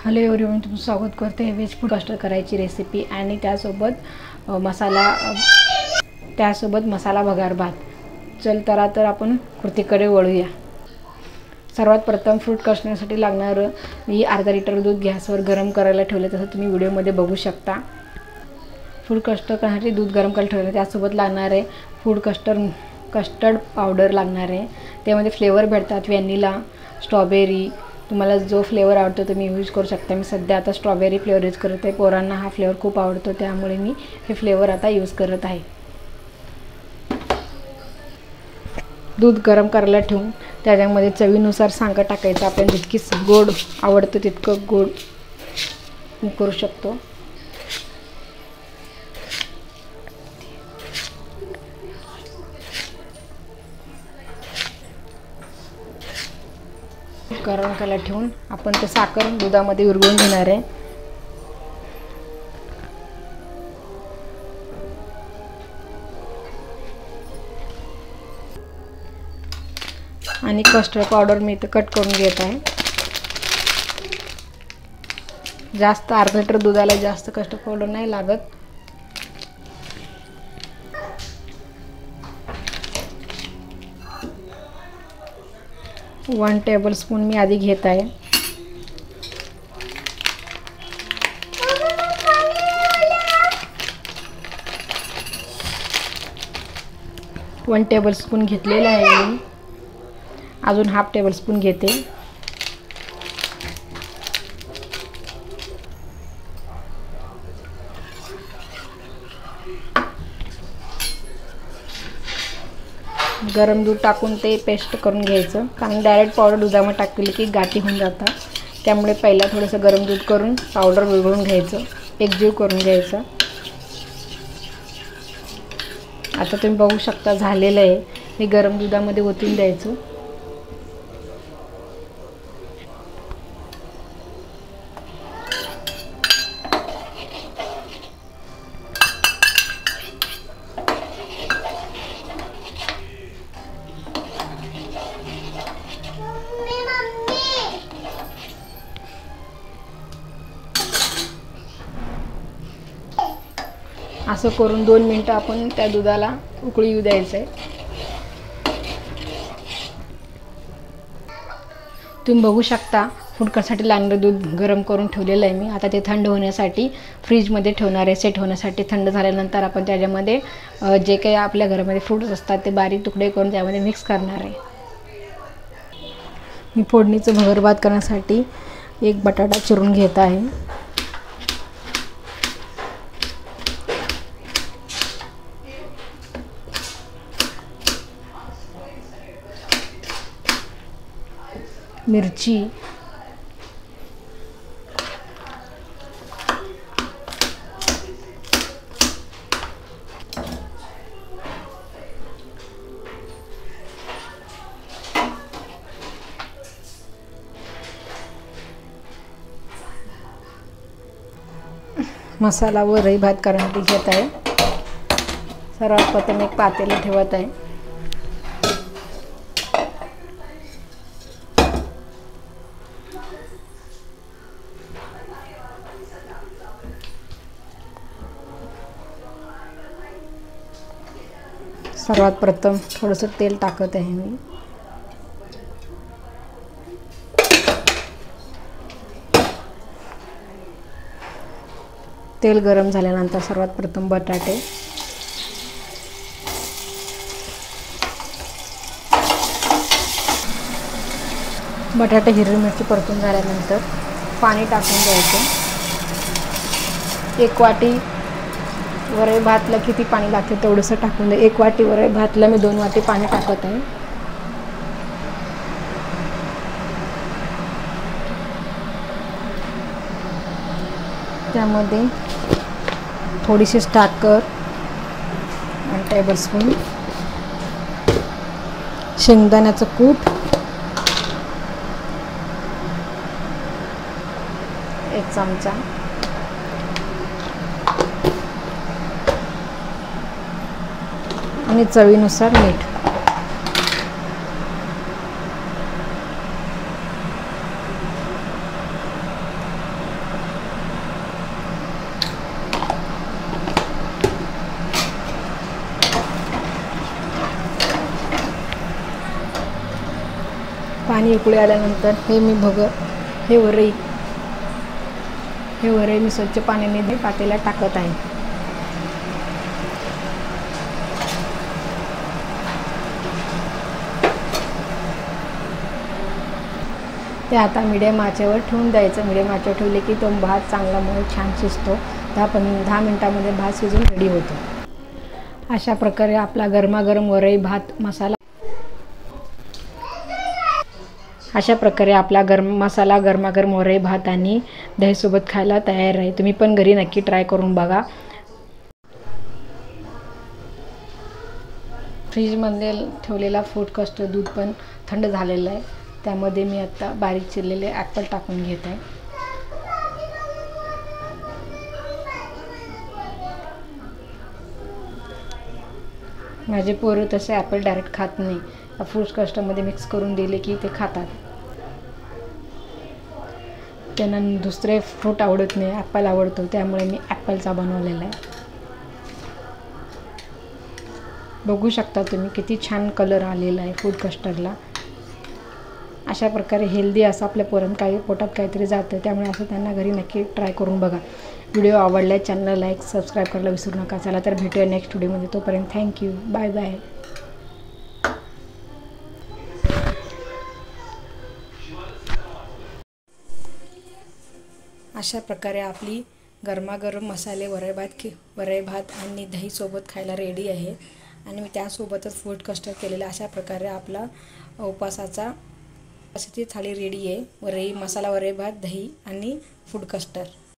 Hello everyone, तुमचं स्वागत करते व्हेज फूड कस्टर्ड करायची रेसिपी आणि त्यासोबत मसाला भगार भात. चल तर आपण कृतीकडे वळूया. सर्वात प्रथम फ्रूट कस्टर्डसाठी लागणारं मी अर्धा लिटर दूध गॅसवर गरम करायला ठेवले, तसं तुम्ही व्हिडिओमध्ये बघू शकता. फूड कस्टर्ड करण्यासाठी दूध गरम करायला ठेवले. त्यासोबत लागणार आहे फूड कस्टर्ड पावडर लागणार आहे. त्यामध्ये फ्लेवर भेटतात व्हॅनिला, स्ट्रॉबेरी. तुम्हाला जो फ्लेवर आवडतो तुम्ही यूज करू शकता. मी सध्या आता स्ट्रॉबेरी फ्लेवर यूज करत आहे. पोरांना हा फ्लेवर खूप आवडतो, त्यामुळे मी हे फ्लेवर आता यूज करत आहे. दूध गरम करायला ठेवून त्याच्यामध्ये चवीनुसार साखर टाकायचं. आपल्याला जितकी गोड आवडतं तितकं गोड करू शकतो. गरम करायला ठेवून आपण ते साखर दुधामध्ये विरघळून घेणार आहे. आणि कस्टर्ड पावडर मी इथं कट करून घेत आहे. जास्त अर्धा लिटर दुधाला जास्त कस्टर्ड पावडर नाही लागत. वन टेबलस्पून मी आधी घेत आहे. वन टेबलस्पून घेतलेला आहे मी. अजून हाफ टेबलस्पून घेते. गरम दूध टाकून ते पेस्ट करून घ्यायचं, कारण डायरेक्ट पावडर दुधामध्ये टाकली की गाठी होऊन जातात. त्यामुळे पहिला थोडंसं गरम दूध करून पावडर विरघळून घ्यायचं, एकजीव करून घ्यायचं. आता तुम्ही बघू शकता झालेलं आहे. हे गरम दुधामध्ये ओतून द्यायचं. असं करून 2 मिनिटं आपण त्या दुधाला उकळी येऊ द्यायचं आहे. तुम्ही बघू शकता फूड कस्टर्डसाठी लागणारं दूध गरम करून ठेवलेलं आहे मी. आता ते थंड होण्यासाठी फ्रीजमध्ये ठेवणार आहे, सेट होण्यासाठी. थंड झाल्यानंतर आपण त्याच्यामध्ये जे काही आपल्या घरामध्ये फ्रूट्स असतात ते बारीक तुकडे करून त्यामध्ये मिक्स करणार आहे. मी फोडणीचं भगर भात करण्यासाठी एक बटाटा चिरून घेत आहे. मिरची, मसाला व रई भात करण्यासाठी घेत आहे. सर्वात प्रथम एक पातेलं ठेवत आहे. सर्वात प्रथम थोडंसं तेल टाकत आहे मी. तेल गरम झाल्यानंतर सर्वात प्रथम बटाटे, हिरवी मिरची परतून झाल्यानंतर पाणी टाकून द्यायचं. 1 वाटी वरई भातला किती पाणी लागते तेवढंसं टाकून द्या. 1 वाटी वरई भातला मी 2 वाटी पाणी टाकत आहे. त्यामध्ये थोडीशी साखर, 1 टेबलस्पून शेंगदाण्याचं कूट, 1 चमचा, आणि चवीनुसार मीठ. पाणी उकळी आल्यानंतर हे वरई मी स्वच्छ पाण्याने पातेल्यात टाकत आहे. ते आता मिडियम आचेवर ठेवून द्यायचं. मिडियम आचेवर ठेवले की तो भात चांगला मऊ छान शिजतो. 10 मिनिटांमध्ये भात शिजून रेडी होतो. अशा प्रकारे आपला गरमागरम वरई भात मसाला गरमागरम वरई भात आणि दहीसोबत खायला तयार आहे. तुम्ही पण घरी नक्की ट्राय करून बघा. फ्रीजमध्ये ठेवलेला फूड कस्टर्ड दूध पण थंड झालेलं आहे. त्यामध्ये मी आता बारीक चिरलेले ॲपल टाकून घेत आहे. माझे पोरं तसे ॲपल डायरेक्ट खात नाही. फ्रूट कस्टर्डमध्ये मिक्स करून दिले की ते खातात. त्यांना दुसरे फ्रूट आवडत नाही, ॲपल आवडतो. त्यामुळे मी ॲपलचा बनवलेला आहे. बघू शकता तुम्ही किती छान कलर आलेला आहे फूड कस्टर्डला. अशा प्रकारे हेल्दी असं आपल्या पोटात काहीतरी जातं. त्यामुळे असं त्यांना घरी नक्की ट्राय करून बघा. व्हिडिओ आवडल्यास चॅनलला लाईक सबस्क्राईब करायला विसरू नका. चला तर भेटूया नेक्स्ट व्हिडिओमध्ये. तोपर्यंत थँक्यू. Bye bye. अशा प्रकारे आपली गरमागरम मसाले वरई भात आणि दहीसोबत खायला रेडी आहे. आणि मी त्यासोबतच फूड कस्टर्ड केलेलं. अशा प्रकारे आपला उपासाचा थाळी रेडी आहे. मसाला वरई भात, दही आणि फूड कस्टर्ड.